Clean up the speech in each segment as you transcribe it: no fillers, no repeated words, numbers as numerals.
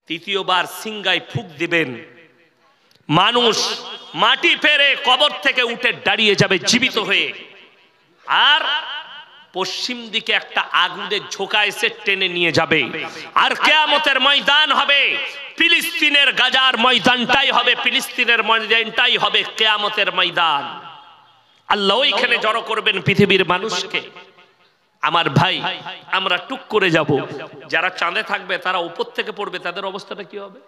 তৃতীয়বার সিংগায় ফুঁক দিবেন, মানুষ মাটি ফেরে কবর থেকে উঠে দাঁড়িয়ে যাবে জীবিত হয়ে। আর পশ্চিম দিকে একটা আগুনের ঝোঁকা এসে টেনে নিয়ে যাবে। আর কিয়ামতের ময়দান হবে ফিলিস্তিনের গাজার ময়দানটাই হবে, ফিলিস্তিনের ময়দানটাই হবে কিয়ামতের ময়দান। আল্লাহ ওইখানে জড়ো করবেন পৃথিবীর মানুষকে। আমার ভাই, আমরা টুক করে যাব। যারা চাঁদে থাকবে তারা উপর থেকে পড়বে, তাদের অবস্থাটা কি হবে?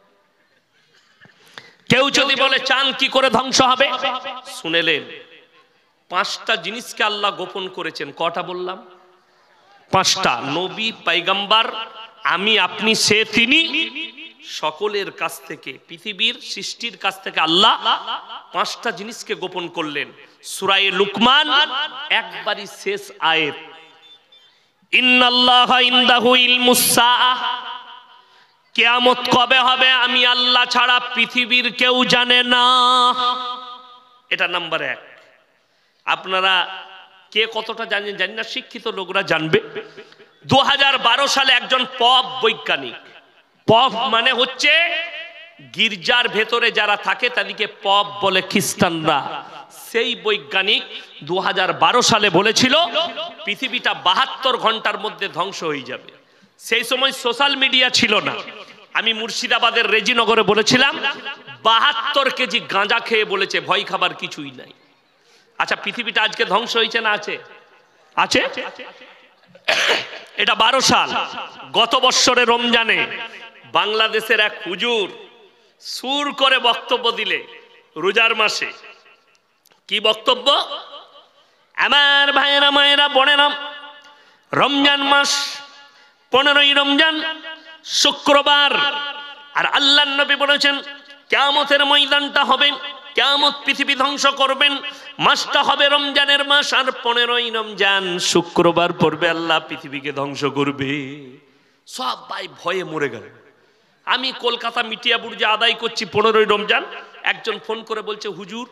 কেউ যদি বলে চাঁদ কি করে ধ্বংস হবে, শুনেলেন পাঁচটা জিনিসকে আল্লাহ গোপন করেছেন। কটা বললাম? পাঁচটা। নবী, পয়গম্বর, আমি, আপনি, সে, তিনি, সকলের কাছ থেকে, পৃথিবীর সৃষ্টির কাছ থেকে আল্লাহ পাঁচটা জিনিসকে গোপন করলেন। সূরা লুকমান একবারই শেষ আয়াত, ইন্নাল্লাহা ইনদাহু ইলমুস সাআহ, কিয়ামত কবে হবে আমি আল্লাহ ছাড়া পৃথিবীর কেউ জানে না। এটা নাম্বার এক। আপনারা কে কতটা জানেন জানি না, শিক্ষিত লোকরা জানবে। 2012 সালে একজন পপ বৈজ্ঞানিক, পপ মানে হচ্ছে গির্জার ভেতরে যারা থাকে তাদেরকে পপ বলে খ্রিস্টানরা, সেই বৈজ্ঞানিক 2012 সালে বলেছিল পৃথিবীটা 72 ঘন্টার মধ্যে ধ্বংস হয়ে যাবে। সেই সময় সোশ্যাল মিডিয়া ছিল না। আমি মুর্শিদাবাদের রেজিনগরে বলেছিলাম 72 কেজি গাঁজা খেয়ে বলেছে ভয় খাবার কিছুই নাই। আচ্ছা, পৃথিবীটা আজকে ধ্বংস হয়েছে না আছে? আছে। এটা 12 সাল। গত বৎসরে রমজানে বাংলাদেশের এক হুজুর সুর করে বক্তব্য দিলে, রোজার মাসে কি বক্তব্য? আমার ভাইয়েরা, মায়েরা, বোনেরা, রমজান মাস 15ই রমজান শুক্রবার, আর আল্লাহর নবী বলেছেন কিয়ামতের ময়দানটা হবে, কিয়ামত পৃথিবী ধ্বংস করবেন, মাসটা হবে রমজানের মাস, আর 15ই রমজান শুক্রবার পড়বে আল্লাহ পৃথিবীকে ধ্বংস করবে। সবাই ভয়ে মরে গেল। আমি কলকাতা মিটিয়া বুর্জে আদায় করছি 15ই রমজান, একজন ফোন করে বলছে হুজুর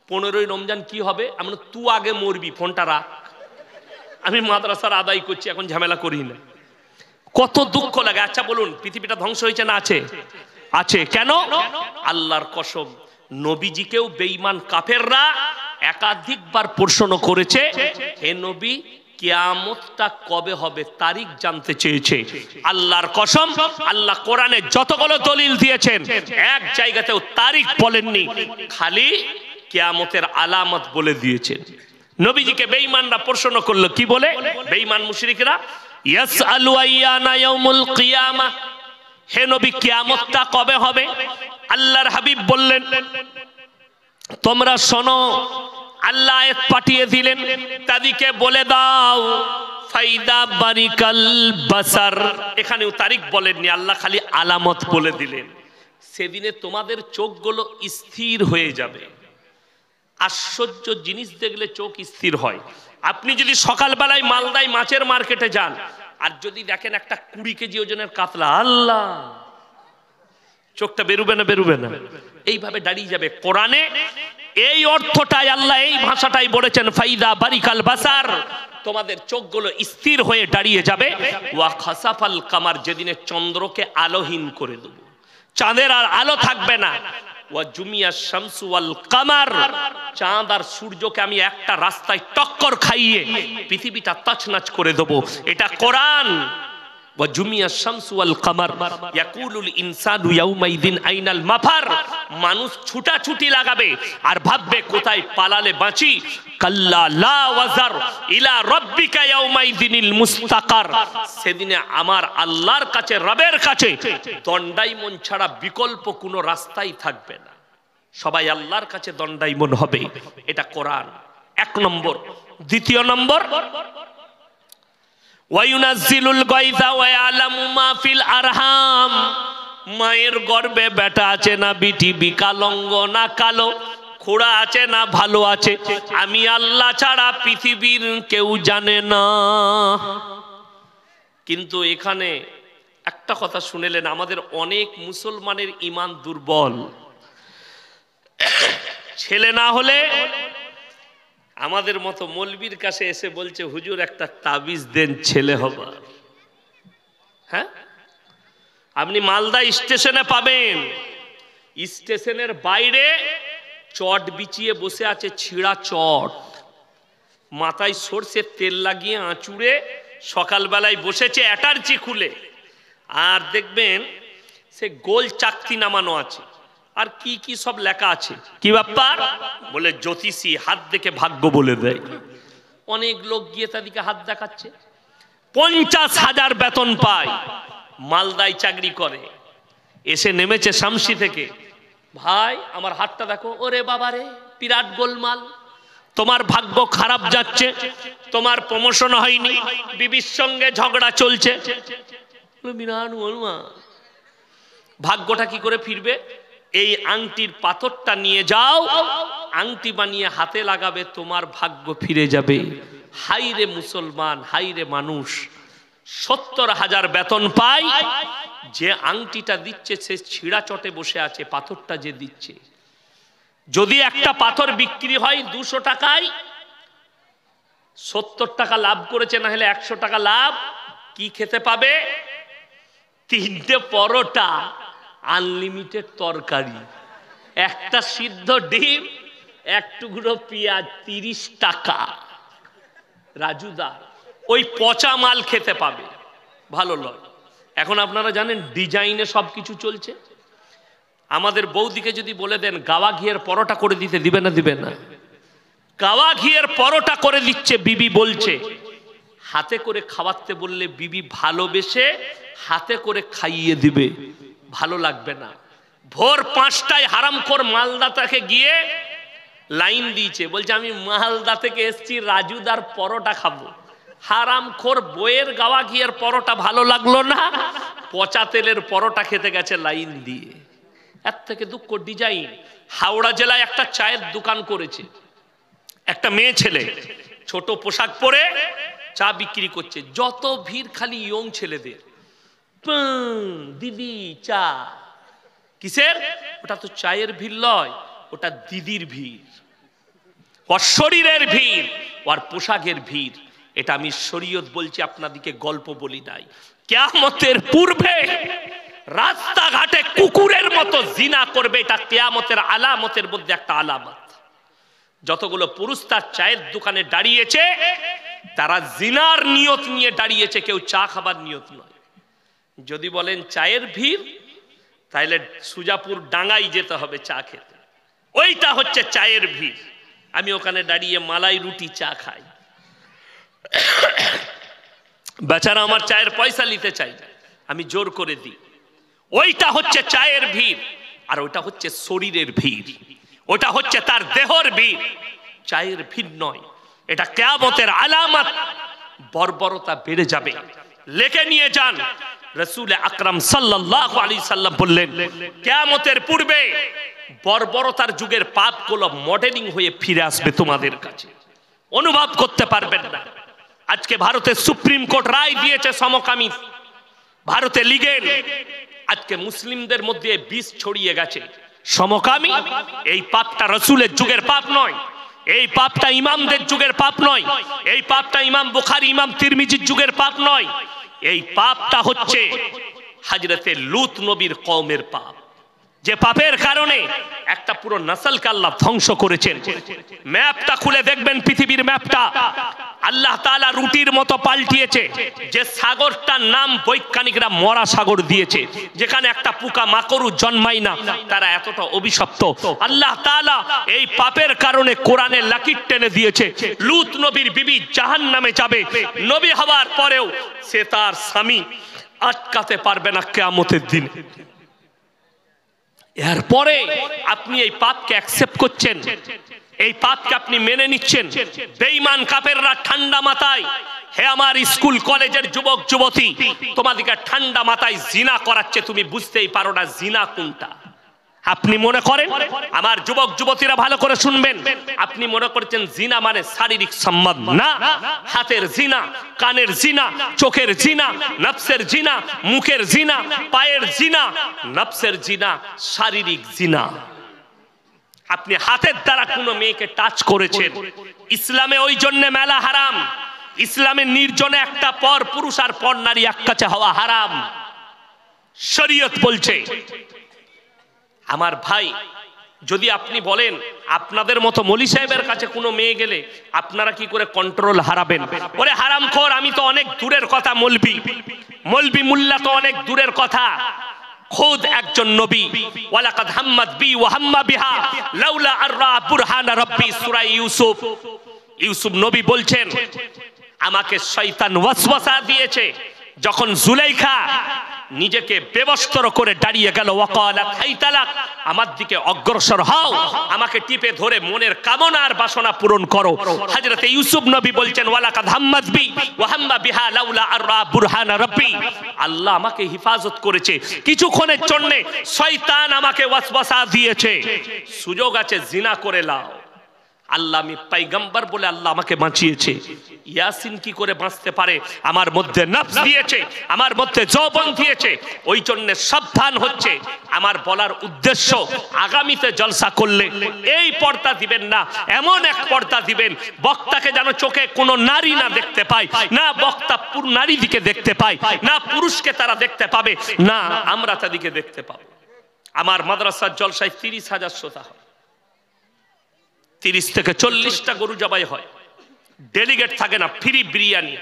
15ই রমজান কি হবে? আমি তুই আগে মরবি, ফোনটা রাখ, আমি মাদ্রাসার আদায় করছি, এখন ঝামেলা করি না। কত দুঃখ লাগে। আচ্ছা বলুন, পৃথিবীটা ধ্বংস হয়েছে না আছে? আছে। কেন? আল্লাহর কসম, নবীজিকেও বেঈমান কাফেররা একাধিকবার প্রশ্ন করেছে, হে নবী কিয়ামতটা কবে হবে তারিখ জানতে চেয়েছে। আল্লাহর কসম, আল্লাহ কোরআনে যতগুলো দলিল দিয়েছেন এক জায়গাতেও তারিখ বলেননি, খালি কিয়ামতের আলামত বলে দিয়েছেন। নবীজিকে বেঈমানরা প্রশ্ন করলো, কি বলে? বেঈমান মুশরিকরা ইয়াসআলু আইয়ানা ইয়াউমুল কিয়ামা, হে নবী কিয়ামতটা কবে হবে? আল্লাহর হাবিব বললেন তোমরা শোনো, আল্লাহ আয়াত পাঠিয়ে দিলেন, তাদেরকে বলে দাও ফাইদা বারিকাল বাসার। এখানেও তারিখ বলেননি, আল্লাহ খালি আলামত বলে দিলেন। সেদিনে তোমাদের চোখগুলো স্থির হয়ে যাবে। আশ্চর্য জিনিস দেখলে চোখ স্থির হয়। আপনি যদি সকালবেলায় মালদায় মাছের মার্কেটে যান আর যদি দেখেন একটা 20 কেজি ওজনের কাতলা, আল্লাহ, চোখটা বেরুবে না? বেরুবে না? এইভাবে দাঁড়িয়ে যাবে। কোরআনে এই অর্থটাই, আল্লাহ এই ভাষাটাই বলেছেন, ফাইদা বারিকাল বাসার, তোমাদের চোখগুলো স্থির হয়ে দাঁড়িয়ে যাবে। ওয়া খাসাফাল কামার, যেদিনে চন্দ্রকে আলোহীন করে দেব, চাঁদের আর আলো থাকবে না। ওয়া জুমিয়া শামসু ওয়াল কামার, চাঁদ আর সূর্যকে আমি একটা রাস্তায় টক্কর খাইয়ে পৃথিবীটা তছনছ করে দেব। এটা কোরআন। ওয়া জুমিয়া শামসু ওয়াল কামার ইয়াকুলুল ইনসানু ইয়াউমাইদিন আইনাল মাফার, মানুষ ছুটাছুটি লাগাবে আর ভাববে কোথায় পালালে বাঁচি। কাল্লা লা ওয়াজার ইলা রাব্বিকা ইয়াউমাইদিনিল মুস্তাকার, সেদিনে আমার আল্লাহর কাছে, রবের কাছে দণ্ডায়মন ছাড়া বিকল্প কোনো রাস্তাই থাকবে না। সবাই আল্লাহর কাছে দণ্ডায়মন হবে। এটা কোরআন, এক নম্বর। দ্বিতীয় নম্বর, ওয়ায়ুনাজ্জিলুল গায়যা ওয়া ইয়ালামু মা ফিল আরহাম, মায়ের গর্ভে বেটা আছে না বিটি, বিকালঙ্গ না কালো, খোড়া আছে না ভালো আছে, আমি আল্লাহ ছাড়া পৃথিবীর কেউ জানে না। কিন্তু এখানে একটা কথা শুনেলেন, আমাদের অনেক মুসলমানের ঈমান দুর্বল। ছেলে না হলে আমাদের মতো মৌলবীর কাছে এসে বলছে হুজুর একটা তাবিজ দেন ছেলে হবার। হ্যাঁ, আপনি মালদা স্টেশনে পাবেন, স্টেশনের বাইরে চট বিছিয়ে বসে আছে, ছিঁড়া চট, মাথায় সরষের তেল লাগিয়ে আঁচুড়ে সকালবেলায় বসেছে অ্যাটার্জি খুলে, আর দেখবেন সে গোল চাকতি নামানো আছে, আর কি কি সব লেখা আছে। কি ব্যাপার? বলে জ্যোতিষী হাত দেখে ভাগ্য বলে দেয়। অনেক লোক গিয়ে তাদেরকে হাত দেখাচ্ছে, 50,000 বেতন পায়, মালদায় চাকরি করে, এসে নেমেছে শামসি থেকে। ভাই আমার হাতটা দেখো। ওরে বাবা রে, বিরাট গোলমাল, তোমার ভাগ্য খারাপ যাচ্ছে, তোমার প্রমোশন হয়নি, বিবির সঙ্গে ঝগড়া চলছে। বিরাট গোলমাল, ভাগ্যটা কি করে ফিরবে? এই আংটির পাথরটা নিয়ে যাও, আংটি বানিয়ে হাতে লাগাবে, তোমার ভাগ্য ফিরে যাবে। হাইরে মুসলমান, হাইরে মানুষ, 70,000 বেতন পায়, যে আংটিটা দিচ্ছে সে ছিঁড়া চটে বসে আছে, পাথরটা যে দিচ্ছে। যদি একটা পাথর বিক্রি হয় 200 টাকায়, 70 টাকা লাভ করেছে, না হলে 100 টাকা লাভ। কি খেতে পাবে? 3টে পরোটা, আনলিমিটেড তরকারি, একটা সিদ্ধ ডিম, এক টুকরো পেঁয়াজ, 30 টাকা। রাজুদা ওই পচা মাল খেতে পাবে, ভালো লয়। এখন আপনারা জানেন ডিজাইনে সব কিছু চলছে। আমাদের বৌদিকে যদি বলে দেন গাওয়া ঘিয়ের পরোটা করে দিতে, দিবে না? দিবে না। গাওয়া ঘিয়ের পরোটা করে দিচ্ছে, বিবি বলছে হাতে করে খাওয়াতে বললে বিবি ভালোবেসে হাতে করে খাইয়ে দিবে, ভালো লাগবে না। ভোর 5টায় হারামখোর মালদা থেকে গিয়ে লাইন দিয়েছে, বলছে আমি মালদা থেকে এসছি, রাজুদার পরোটা খাবো। হারামখোর বইয়ের গাওয়া ঘিয়ের পরোটা ভালো লাগলো না, পচা তেলের পরোটা খেতে গেছে লাইন দিয়ে। এর থেকে দুঃখ ডিজাইন। হাওড়া জেলায় একটা চায়ের দোকান করেছে একটা মেয়ে ছেলে, ছোট পোশাক পরে চা বিক্রি করছে, যত ভিড় খালি ইয়ং ছেলেদের। দিদি চা। কিসের? ওটা তো চায়ের ভিড় নয়, ওটা দিদির ভিড়, ওর শরীরের ভিড়, ওর পোশাকের ভিড়। এটা আমি শরীয়ত বলছি, আপনাদিকে গল্প বলি নাই। কিয়ামতের পূর্বে রাস্তাঘাটে কুকুরের মতো জিনা করবে, এটা কিয়ামতের আলামতের মধ্যে একটা আলামত। যতগুলো পুরুষ তার চায়ের দোকানে দাঁড়িয়েছে, তারা জিনার নিয়ত নিয়ে দাঁড়িয়েছে, কেউ চা খাবার নিয়ত নয়। যদি বলেন চায়ের ভিড়, তাহলে সুজাপুর ডাঙ্গাই যেতে হবে চা খেতে, ওইটা হচ্ছে চায়ের ভিড়। আমি ওখানে দাঁড়িয়ে মালাই রুটি চা খাই, বেচারা আমার চায়ের পয়সা নিতে চাই, আমি জোর করে দিই। ওইটা হচ্ছে চায়ের ভিড়, আর ওইটা হচ্ছে শরীরের ভিড়, ওটা হচ্ছে তার দেহর ভিড়, চায়ের ভিড় নয়। এটা কিয়ামতের আলামত। বর্বরতা বেড়ে যাবে, লেখে নিয়ে যান। রাসূল আকরাম সাল্লাল্লাহু আলাইহি সাল্লাম বললেন, কিয়ামতের পূর্বে বর্বরতার যুগের পাপগুলো মডেলিং হয়ে ফিরে আসবে তোমাদের কাছে, অনুভব করতে পারবেন না। আজকে ভারতের সুপ্রিম কোর্ট রায় দিয়েছে সমকামী, ভারতে লিগেল। আজকে মুসলিমদের মধ্যে বিষ ছড়িয়ে গেছে। সমকামী এই পাপটা রাসূলের যুগের পাপ নয়, এই পাপটা ইমামদের যুগের পাপ নয়, এই পাপটা ইমাম বুখারী ইমাম তিরমিজির যুগের পাপ নয়। এই পাপটা হচ্ছে হযরতে লূত নবীর কওমের পাপ, যে পাপের কারণে একটা পুরো নসলকে আল্লাহ ধ্বংস করেছেন। ম্যাপটা খুলে দেখবেন, পৃথিবীর ম্যাপটা আল্লাহ তাআলা রুটির মতো পাল্টিয়েছে। যে সাগরটার নাম বৈজ্ঞানিকরা মরা সাগর দিয়েছে, যেখানে একটা পোকা মাকড়ও জন্মায় না, তারা এতটা অভিশপ্ত। আল্লাহ তাআলা এই পাপের কারণে কোরআনে লাকির টেনে দিয়েছে, লূত নবীর বিবি জাহান্নামে যাবে, নবী হওয়ার পরেও সে তার স্বামী আটকাতে পারবে না কিয়ামতের দিনে। এরপরে আপনি এই পাপকে অ্যাকসেপ্ট করছেন, এই পাপকে আপনি মেনে নিচ্ছেন। বেঈমান কাফেররা ঠান্ডা মাথায়, হে আমার স্কুল কলেজের যুবক যুবতী, তোমাদেরকে ঠান্ডা মাথায় জিনা করাচ্ছে, তুমি বুঝতেই পারো না জিনা কোনটা। আপনি মনে করেন, আমার যুবক যুবতীরা ভালো করে শুনবেন, আপনি মনে করছেন জিনা মানে শারীরিক সম্বন্ধ। না, হাতের জিনা, কানের জিনা, চোখের জিনা, নফসের জিনা, মুখের জিনা, পায়ের জিনা, নফসের জিনা, শারীরিক জিনা। আপনি হাতের দ্বারা কোনো মেয়েকে টাচ করেছেন, ইসলামে ওই জন্য মেলা হারাম। ইসলামে নির্জনে একটা পর পুরুষ আর পর নারী এক কাছে হওয়া হারাম। শরীয়ত বলছে। আমার ভাই, যদি আপনি বলেন আপনাদের মতো মৌলী সাহেবের কাছে কোনো মেয়ে গেলে আপনারা কি করে কন্ট্রোল হারাবেন? ওরে হারামখোর, আমি তো অনেক দূরের কথা, মৌলবি মুল্লা তো অনেক দূরের কথা। খুদ একজন নবী, ওয়ালাকাদ হাম্মাত বি ওয়া হাম্মা বিহা লাউলা আররা বুরহান রাব্বি, সূরা ইউসুফ নবী বলছেন, আমাকে শয়তান ওয়াসওয়াসা দিয়েছে যখন জুলাইখা নিজেকে বেবস্ত্র করে দাঁড়িয়ে গেল, ওয়াকালাত হাইতালাক, আমার দিকে অগ্রসর হও, আমাকে টিপে ধরে মনের কামনা আর বাসনা পূরণ করো। হযরত ইউসুফ নবী বলছেন, ওয়ালাকাদ হাম্মাত বি ওয়া হাম্মা বিহা লাউলা আররা বুরহান রাব্বি, আল্লাহ আমাকে হেফাজত করেছে, কিছুক্ষণের জন্য শয়তান আমাকে ওয়াসওয়াসা দিয়েছে, সুযোগ আছে জিনা করে লাও। আল্লাহ আমি পয়গম্বর বলে আল্লাহ আমাকে বাঁচিয়েছে। ইয়াসিন কি করে বাঁচতে পারে? আমার মধ্যে নফস দিয়েছে, আমার মধ্যে যৌবন দিয়েছে, ওই জন্য সাবধান হচ্ছে। আমার বলার উদ্দেশ্য, আগামীতে জলসা করলে এই পর্দা দিবেন না, এমন এক পর্দা দিবেন বক্তাকে যেন চোখে কোনো নারী না দেখতে পায়, না বক্তা নারী দিকে দেখতে পায়, না পুরুষকে তারা দেখতে পাবে, না আমরা তাদেরকে দেখতে পাবো। আমার মাদ্রাসার জলসায় 30,000 শ্রোতা হয়, 30 থেকে 40টা গরু জবাই হয়, ডেলিগেট থাকে না, ফ্রি বিরিয়ানি,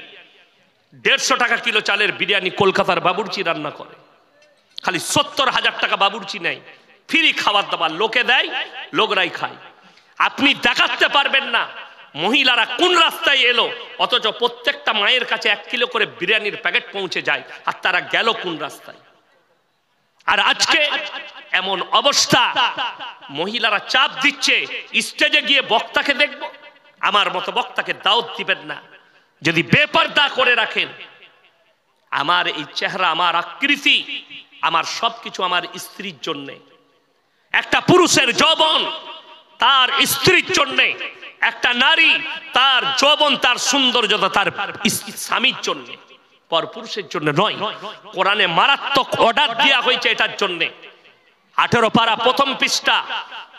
150 টাকা কিলো চালের বিরিয়ানি কলকাতার বাবুর্চি রান্না করে, খালি 70,000 টাকা বাবুর্চি নেয়, ফ্রি খাবার দাবার লোকে দেয়, লোকরাই খায়। আপনি দেখাতে পারবেন না মহিলারা কোন রাস্তায় এলো, অথচ প্রত্যেকটা মায়ের কাছে 1 কিলো করে বিরিয়ানির প্যাকেট পৌঁছে যায়, আর তারা গেল কোন রাস্তায়। আর আজকে এমন অবস্থা, মহিলারা চাপ দিচ্ছে স্টেজে গিয়ে বক্তাকে দেখব। আমার মতো বক্তাকে দাওয়াত দিবেন না। যদি বেপরদা করে রাখেন, আমার এই চেহারা, আমার আকৃতি, আমার সবকিছু আমার স্ত্রীর জন্য। একটা পুরুষের যৌবন তার স্ত্রীর জন্য, একটা নারী তার যৌবন, তার সৌন্দর্যতা তার স্বামীর জন্য, পরপুরুষের জন্য নয়। কোরআনে মারাত্মক অর্ডার দেওয়া হয়েছে এটার জন্য। 18 পারা প্রথম পৃষ্ঠা,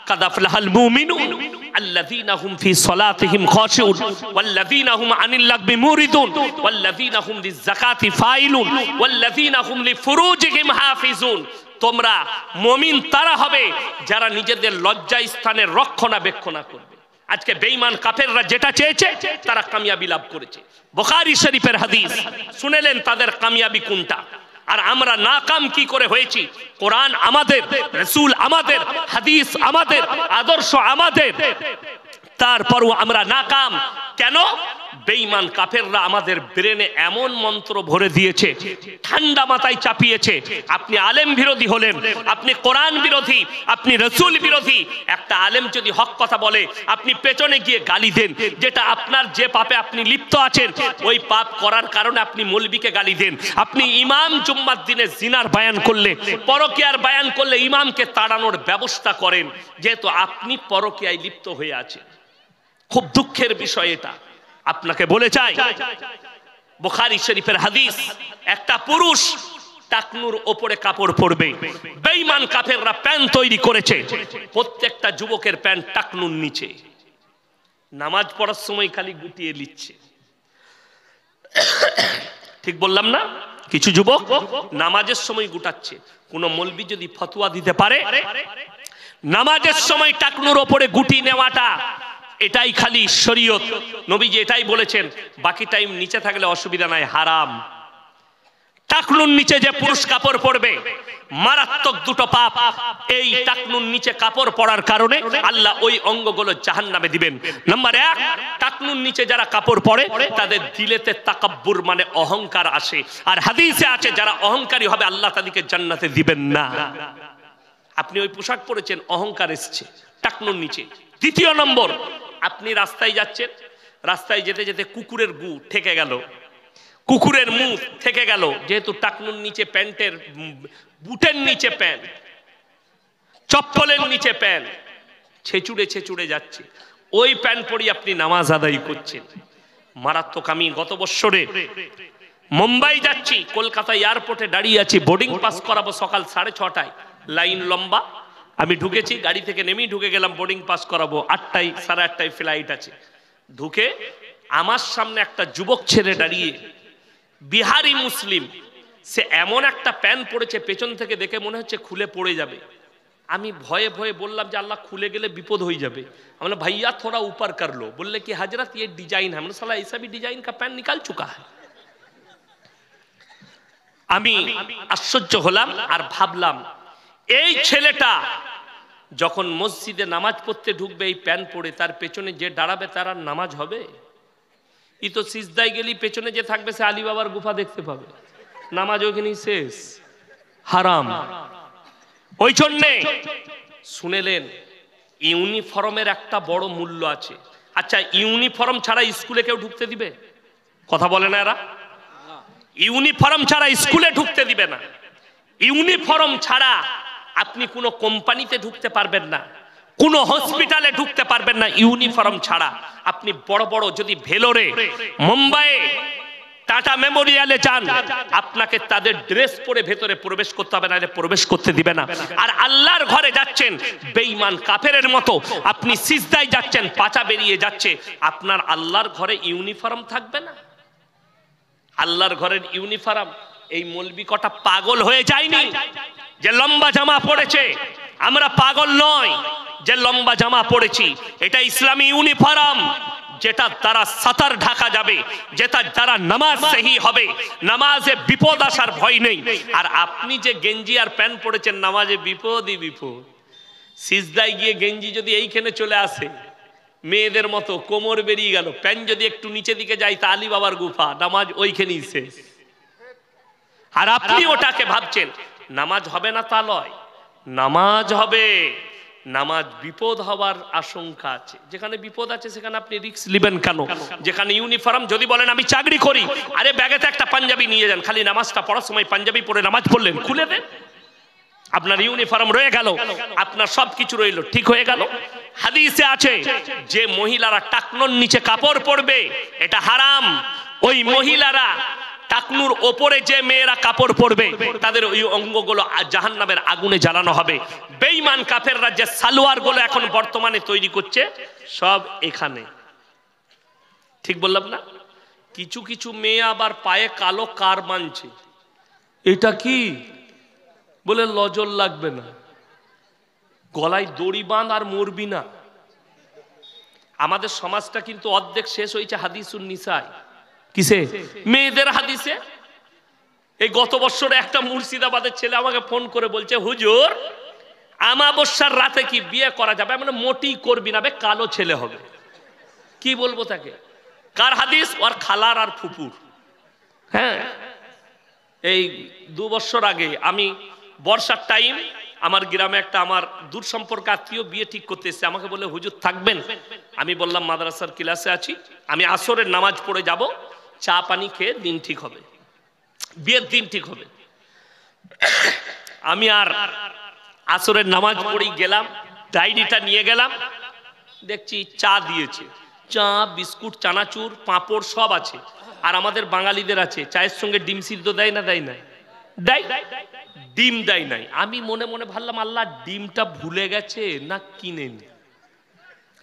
قد أفلح المؤمنون الذين هم في صلاتهم خاشعون والذين هم عن اللغو معرضون والذين هم للزكاة فاعلون والذين هم لفروجهم حافظون। তোমরা মুমিন তারা হবে যারা নিজেদের লজ্জা স্থানের রক্ষণাবেক্ষণ করবে। আজকে বেঈমান কাফেররা যেটা চেয়েছে তারা কামিয়াবি লাভ করেছে। বুখারী শরীফের হাদিস শুনেলেন তাদের কামিয়াবি কোনটা, আর আমরা নাকাম কি করে হয়েছি। কোরআন আমাদের, রাসূল আমাদের, হাদিস আমাদের, আদর্শ আমাদের, তারপরও আমরা নাকাম কেন? বেঈমান কাফেররা আমাদের ব্রেনে এমন মন্ত্র ভরে দিয়েছে, ঠান্ডা মাথায় চাপিয়েছে। আপনি আলেম বিরোধী হলেন, আপনি কোরআন বিরোধী, আপনি রাসূল বিরোধী। একটা আলেম যদি হক কথা বলে, আপনি পেছনে গিয়ে গালি দেন, যেটা আপনার যে পাপে আপনি লিপ্ত আছেন, ওই পাপ করার কারণে আপনি মৌলবীকে গালি দেন। আপনি ইমাম জুম্মার দিনে জিনার বয়ান করলে, পরকীয়ার বয়ান করলে ইমামকে তাড়ানোর ব্যবস্থা করেন, যেহেতু আপনি পরকীয়ায় লিপ্ত হয়ে আছেন। খুব দুঃখের বিষয় এটা। আপনাকে বলে চাই, বুখারী শরীফের হাদিস, একটা পুরুষ টাকনুর ওপরে কাপড় পরবে। বেঈমান কাফেররা প্যান্ট তৈরি করেছে, প্রত্যেকটা যুবকের প্যান্ট টাকনুর নিচে, নামাজ পড়ার সময় খালি গুটিয়ে নিচ্ছে। ঠিক বললাম না? কিছু যুবক নামাজের সময় গুটাচ্ছে। কোন মৌলবি যদি ফতোয়া দিতে পারে নামাজের সময় টাকনুর ওপরে গুটি নেওয়াটা, এটাই খালি শরীয়ত, নবীজি এটাই বলেছেন। বাকি টাইম নিচে থাকলে অসুবিধা নাই, হারাম। টাকনুর নিচে যে পুরুষ কাপড় পরবে, মারাত্মক দুটো পাপ। এই টাকনুর নিচে কাপড় পরার কারণে আল্লাহ ওই অঙ্গগুলো জাহান্নামে দিবেন। নাম্বার 1, টাকনুর নিচে যারা কাপড় পরে তাদের দিলেতে তাকাব্বুর মানে অহংকার আসে। আর হাদিসে আছে যারা অহংকারী হবে আল্লাহ তাদেরকে জান্নাতে দিবেন না। আপনি ওই পোশাক পরেছেন, অহংকার এসছে টাকনুর নিচে। দ্বিতীয় নম্বর, আপনি রাস্তায় যাচ্ছেন, রাস্তায় যেতে যেতে কুকুরের গু ঠেকে গেল, কুকুরের মুখ থেকে গেল, যেহেতু টাকনুর নিচে প্যান্টের, বুটের নিচে প্যান্ট, চপ্পলের নিচে প্যান্ট, ছেচুড়ে ছেচুড়ে যাচ্ছে, ওই প্যান্ট পরি আপনি নামাজ আদায় করছেন। মারাত্মক। আমি গত বছরে মুম্বাই যাচ্ছি, কলকাতা এয়ারপোর্টে দাঁড়িয়ে আছি, বোর্ডিং পাস করাবো সকাল 6:30টায়, লাইন লম্বা। আমি ঢুকেছি, গাড়ি থেকে নেমেই ঢুকে গেলাম, বোর্ডিং পাস করাবো, 8টায় 8:30টায় ফ্লাইট আছে। ঢুকে আমার সামনে একটা যুবক ছেলে দাঁড়িয়ে, বিহারি মুসলিম, সে এমন একটা প্যান্ট পরেছে, পেছন থেকে দেখে মনে হচ্ছে খুলে পড়ে যাবে। আমি ভয়ে ভয়ে বললাম যে আল্লাহ, খুলে গেলে বিপদ হয়ে যাবে। আমরা ভাইয়া থোড়া উপর कर लो। बोले कि हजरत ये डिजाइन है। हमने साला ऐसा भी डिजाइन का पैंट निकाल चुका है। আমি আশ্চর্য হলাম আর ভাবলাম, এই ছেলেটা যখন মসজিদে নামাজ পড়তে ঢুকবে এই প্যান্ট পরে, তার পেছনে যে দাঁড়াবে তার আর নামাজ হবে? ই তো সিজদায় গেলি পেছনে যে থাকবে সে আলী বাবার গুফা দেখতে পাবে, নামাজ ওখানেই শেষ, হারাম। ওই জন্যে শুনেলেন ইউনিফর্মের একটা বড় মূল্য আছে। আচ্ছা, ইউনিফর্ম ছাড়া স্কুলে কেউ ঢুকতে দিবে? কথা বলে না এরা? ইউনিফর্ম ছাড়া স্কুলে ঢুকতে দিবে না। ইউনিফর্ম ছাড়া আপনি কোনো কোম্পানিতে ঢুকতে পারবেন না, কোনো হসপিটালে ঢুকতে পারবেন না ইউনিফর্ম ছাড়া। আপনি বড় বড় যদি ভেলোরে, মুম্বাইয়ে, টাটা মেমোরিয়ালে যান, আপনাকে তাদের ড্রেস পরে ভেতরে প্রবেশ করতে হবে, না প্রবেশ করতে দিবে না। আর আল্লাহর ঘরে যাচ্ছেন বেঈমান কাফেরের মতো, আপনি সিজদায় যাচ্ছেন, পাছা বেরিয়ে যাচ্ছে, আপনার আল্লাহর ঘরে ইউনিফর্ম থাকবে না? আল্লাহর ঘরের ইউনিফর্ম। এই মৌলবি কটা পাগল হয়ে যায়নি যে লম্বা জামা পড়েছে? আমরা পাগল নয় যে লম্বা জামা পড়েছি। এটা ইসলামী ইউনিফর্ম, যেটা দ্বারা সাতার ঢাকা যাবে, যেটা দ্বারা নামাজ সহি হবে, নামাজে বিপদ আসার ভয় নেই। আর আপনি যে গেঞ্জি আর প্যান্ট পড়েছেন, নামাজে বিপদই বিপদ। সিজদায় গিয়ে গেঞ্জি যদি এইখানে চলে আসে মেয়েদের মতো, কোমর বেরিয়ে গেল, প্যান্ট যদি একটু নিচে দিকে যায় তা আলী বাবার গুফা, নামাজ ওইখানেই শেষ। আর আপনি ওটাকে ভাবছেন নামাজ হবে না, তা লয়, নামাজ হবে। নামাজ বিপদ হওয়ার আশঙ্কা আছে। যেখানে বিপদ আছে সেখানে আপনি রিস্ক নেবেন কেন? যেখানে ইউনিফর্ম, যদি বলেন আমি চাকরি করি, আরে ব্যাগেতে একটা পাঞ্জাবি নিয়ে যান, খালি নামাজটা পড়ার সময় পাঞ্জাবি পরে নামাজ পড়লেন, খুলে দেন, আপনার ইউনিফর্ম রয়ে গেল, আপনার সবকিছু রইল, ঠিক হয়ে গেল। হাদিসে আছে যে মহিলারা টাকনোর নিচে কাপড় পরবে এটা হারাম। ওই মহিলারা টাকনুর ওপরে যে মেয়েরা কাপড় পরবে তাদের ওই অঙ্গগুলো জাহান্নামের আগুনে জ্বালানো হবে। বেঈমান কাফেররা যে সালোয়ার গুলো এখন বর্তমানে তৈরি করছে সব এখানে, ঠিক বললাম না? কিছু কিছু মেয়ে আবার পায়ে কালো কার বাঁধছে, এটা কি বলে লজল লাগবে না, গলায় দড়ি বাঁধ আর মরবি না। আমাদের সমাজটা কিন্তু অর্ধেক শেষ হয়েছে হাদিসুন নিসায়। কিসে? মেয়েদের হাদিসে। এই গত বছরে একটা মুর্শিদাবাদের ছেলে আমাকে ফোন করে বলছে, হুজুর আমাবস্যার রাতে কি বিয়ে করা যাবে? মানে মোটেই করবি না, কালো ছেলে হবে। কি বলবো তাকে? কার হাদিস? ওর খালার আর ফুপুর। হ্যাঁ, এই 2 বছর আগে আমি বর্ষার টাইম, আমার গ্রামে একটা আমার দূর সম্পর্ক আত্মীয় বিয়ে ঠিক করতে এসেছে। আমাকে বলে হুজুর থাকবেন? আমি বললাম মাদ্রাসার ক্লাসে আছি, আমি আসরের নামাজ পড়ে যাব, চা পানি খেয়ে দিন ঠিক হবে, বিয়ের দিন ঠিক হবে। আমি আর আসরের নামাজ পড়েই গেলাম, ডায়েরিটা নিয়ে গেলাম, দেখছি চা দিয়েছে, চা, বিস্কুট, চানাচুর, পাঁপড় সব আছে। আর আমাদের বাঙালিদের আছে চায়ের সঙ্গে ডিম সিদ্ধ দেয় না? দেয় না? দেয়। ডিম দেয় নাই। আমি মনে মনে ভাবলাম আল্লাহ ডিমটা ভুলে গেছে না কিনে নি,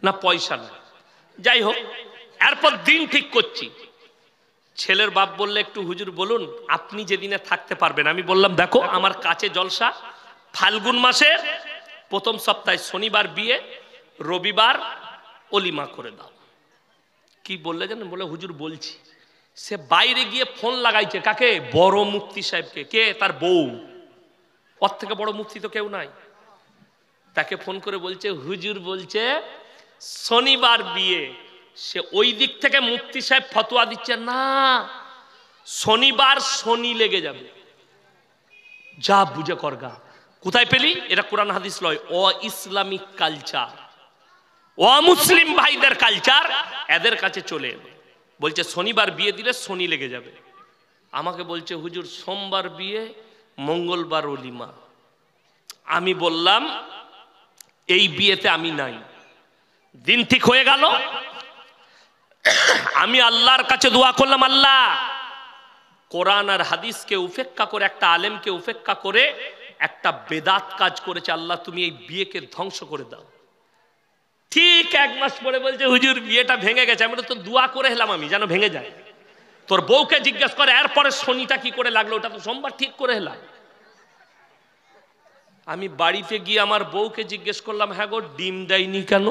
না পয়সা না, যাই হোক। এরপর দিন ঠিক করছি, ছেলের বাপ বললে একটু হুজুর বলুন আপনি যেদিনে থাকতে পারবেন। আমি বললাম দেখো আমার কাছে জলসা, ফাল্গুন মাসের প্রথম সপ্তাহে শনিবার বিয়ে, রবিবার অলিমা করে দাও। কি বললে জানেন? বলে হুজুর বলছি। সে বাইরে গিয়ে ফোন লাগাইছে কাকে? বড় মুফতি সাহেবকে। কে? তার বউ। ওর থেকে বড় মুফতি তো কেউ নাই। তাকে ফোন করে বলছে হুজুর বলছে শনিবার বিয়ে। সে ওই দিক থেকে মুফতি সাহেব ফতোয়া দিচ্ছে, না শনিবার শনি লেগে যাবে, যা বুঝে করগা। কোথায় পেলি? এটা কোরআন হাদিস লয়, ও ইসলামিক কালচার, ও মুসলিম ভাইদের কালচার এদের কাছে চলে এলো। বলছে শনিবার বিয়ে দিলে শনি লেগে যাবে। আমাকে বলছে হুজুর সোমবার বিয়ে, মঙ্গলবার অলিমা। আমি বললাম এই বিয়েতে আমি নাই। দিন ঠিক হয়ে গেল, আমি আল্লাহর কাছে দোয়া করলাম, আল্লাহ কোরআন আর হাদিসকে উপেক্ষা করে, একটা আলেমকে উপেক্ষা করে একটা বেদাত কাজ করেছে, আল্লাহ তুমি এই বিয়েকে ধ্বংস করে দাও। ঠিক 1 মাস পরে বলছে হুজুর বিয়েটা ভেঙে গেছে। আমরা তো দোয়া করে এলাম আমি যেন ভেঙে যায়। তোর বউকে জিজ্ঞেস করে এরপরে শনিটা কি করে লাগলো, ওটা তো সোমবার ঠিক করে এলাম। আমি বাড়িতে গিয়ে আমার বউকে জিজ্ঞেস করলাম, হ্যাঁ গো ডিম দেয়নি কেন?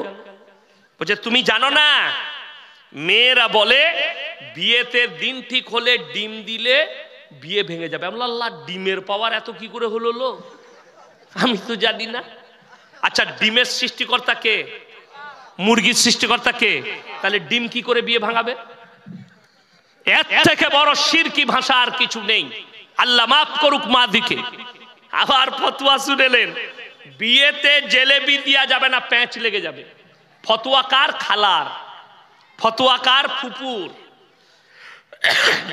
বলছে তুমি জানো না, মেয়েরা বলে বিয়েতে দিন ঠিক হলে ডিম দিলে বিয়ে ভেঙে যাবে। আমি আল্লাহ, ডিমের পাওয়ার এত কি করে হলো লো? আমি তো জানি না। আচ্ছা ডিমের সৃষ্টিকর্তা কে? মুরগির সৃষ্টিকর্তা কে? তাহলে ডিম কি করে বিয়ে ভাঙাবে? এর থেকে বড় শিরকি ভাষা আর কিছু নেই। আল্লাহ মাফ করুক মা দিকে। আবার ফতোয়া শুনেলেন, বিয়েতে জেলেবি দেওয়া যাবে না, প্যাঁচ লেগে যাবে। ফতোয়া কার? খালার। ফতোয়া কার? ফুপুর।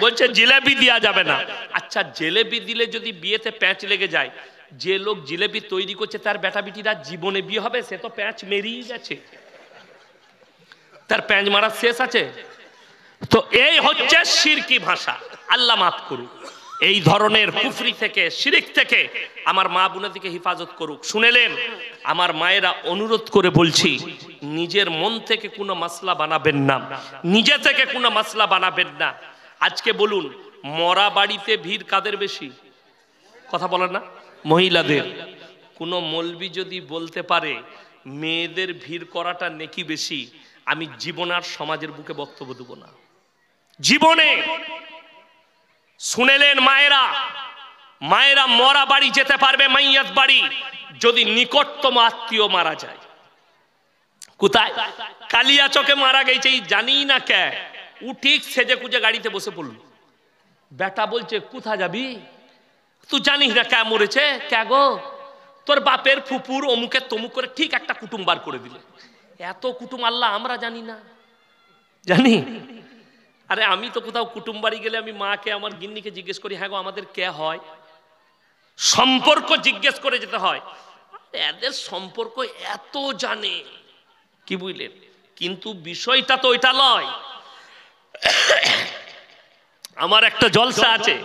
বলছে জিলেবি দেওয়া যাবে না। আচ্ছা জিলেবি দিলে যদি বিয়েতে প্যাঁচ লেগে যায়, যে লোক জিলেবি তৈরি করছে তার বেটা বিটিরা জীবনে বিয়ে হবে? সে তো প্যাঁচ মেরিয়ে গেছে, তার প্যাঁচ মারা শেষ আছে। তো এই হচ্ছে শিরকি ভাষা। আল্লাহ মাফ করুক। এই ধরনের কুফরি থেকে, শিরিক থেকে আমার মা বোনদেরকে হেফাজত করুক। শুনেলেন, আমার মায়েরা অনুরোধ করে বলছি, নিজের মন থেকে কোনো মাসলা বানাবেন না, নিজে থেকে কোনো মাসলা বানাবেন না। আজকে বলুন, মরা বাড়িতে ভিড় কাদের বেশি? কথা বলেন না, মহিলাদের। কোনো মৌলবি যদি বলতে পারে মেয়েদের ভিড় করাটা নেকি বেশি, আমি জীবন আর সমাজের বুকে বক্তব্য দেব না, জীবনে। শুনেলেন মায়েরা, মায়েরা মরা বাড়ি যেতে পারবে, মাইয়াত বাড়ি, যদি নিকটতম আত্মীয় মারা যায়। কোথায়? কালিয়াচকে মারা গেছে, জানি না কে। ও ঠিক সেজে কুজে গাড়িতে বসে পড়ল। বেটা বলছে কোথা যাবি? তুই জানিস না কে মরেছে? কে গো? তোর বাপের ফুপুর অমুকের তমুক করে ঠিক একটা কুটুম বার করে দিলে। এত কুটুম আল্লাহ আমরা জানি না? জানি। আরে আমি তো কোথাও কুটুম বাড়ি গেলে আমি মাকে, আমার গিন্নিকে জিজ্ঞেস করি, হ্যাঁ গো আমাদের কে হয়? সম্পর্ক জিজ্ঞেস করে যেতে হয়। এদের সম্পর্ক এত জানে, কি বুঝলেন? কিন্তু বিষয়টা তো ওইটা নয়। আমার একটা জলসা আছে,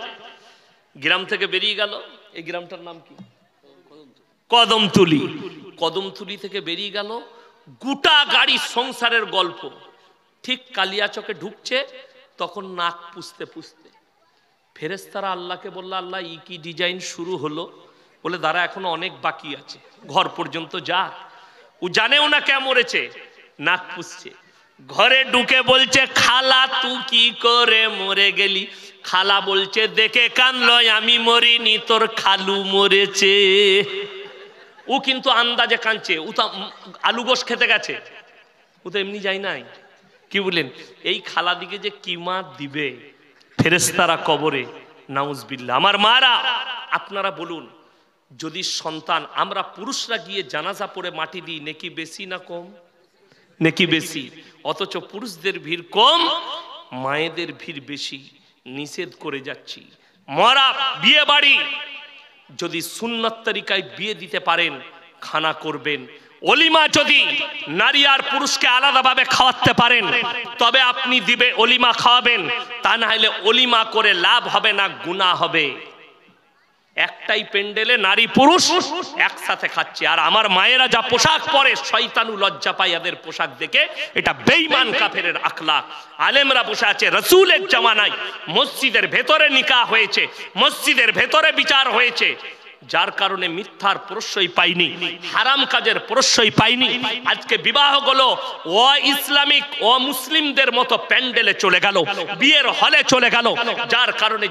গ্রাম থেকে বেরিয়ে গেল। এই গ্রামটার নাম কি? কদমতলি। কদমতলি থেকে বেরিয়ে গেল, গোটা গাড়ি সংসারের গল্প। ঠিক কালিয়াচকে ঢুকছে, তখন নাক পুষতে পুষতে ফেরেশতারা আল্লাহকে বলল, আল্লাহ ই কি ডিজাইন শুরু হলো? বলে দাঁড়া, এখনো অনেক বাকি আছে, ঘর পর্যন্ত যা। ও জানেও না কে মরেছে, নাক পুষছে। ঘরে ঢুকে বলছে, খালা তুই কি করে মরে গেলি? খালা বলছে, দেখে কানলো, আমি মরিনি, তোর খালু মরেছে। ও কিন্তু আন্দাজে কাঁদছে, ও তো আলু গোশ খেতে গেছে, ও তো এমনি যায় নাই। কি বললেন? এই খালা দিকে যে কি মা দিবে ফেরেশতারা কবরে, নাউজুবিল্লাহ। আমার মারা, আপনারা বলুন, যদি সন্তান, আমরা পুরুষরা গিয়ে জানাজা পড়ে মাটি দিই, নেকি বেশি না কম? নেকি বেশি। অথচ পুরুষদের ভিড় কম, মায়েদের ভিড় বেশি। নিষেধ করে যাচ্ছি। মরা বিয়ে বাড়ি যদি সুন্নত তরিকায় বিয়ে দিতে পারেন, খানা করবেন। অলিমা যদি নারী আর পুরুষকে আলাদাভাবে খাওয়াতে পারেন, তবে আপনি দিবে অলিমা খাওয়াবেন। তা না হলে অলিমা করে লাভ হবে না, গুনাহ হবে। একটাই প্যান্ডেলে নারী পুরুষ একসাথে খাচ্ছে। আর আমার মায়েরা যা পোশাক পরে, শয়তানু লজ্জা পায় এদের পোশাক দেখে। এটা বেঈমান কাফেরের আখলাক। আলেমরা বসে আছে রাসূলের জামানায়, মসজিদের ভেতরে নিকাহ হয়েছে, মসজিদের ভেতরে বিচার হয়েছে, যার কারণে মিথ্যার প্রশ্রয় পাইনি, হারাম কাজের প্রশ্রয় পাইনি। আজকে বিবাহগুলো ও ইসলামিক ও মুসলিমদের মতো প্যান্ডেলে চলে গেল, বিয়ের হলে চলে গেল, যার কারণে